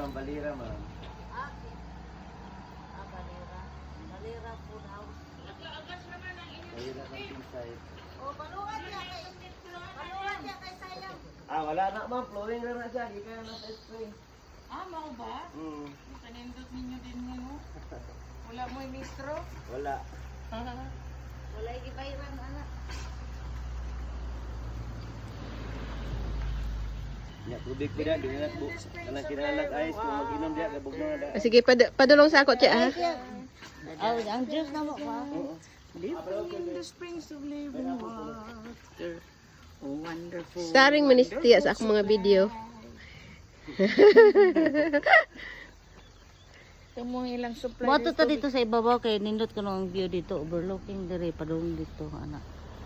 ma'am, balira ma'am. Okay. Balira. Balira food house. Balira ng inside. Oh, baluan niya kay sayang. Wala na ma'am, flowing na siya. Di kaya na sa spray. Mau ba? Panindot ninyo din mo. Wala mo yung mistro? Wala. Wala gibayran anak. Ya, tubig ko na, di na po. Kanang kinalag ayos, kung mag-inom diya, gabog na na. Sige, padulong sa ako, Tia, ha? Ang juice na mo pa. Living in the springs of living water. Oh, wonderful. Starring man ni Tia sa akong mga video. Ito mo ilang supply Moto to dito sa ibabaw kay nindot ko ng view dito overlooking dire padung dito anak.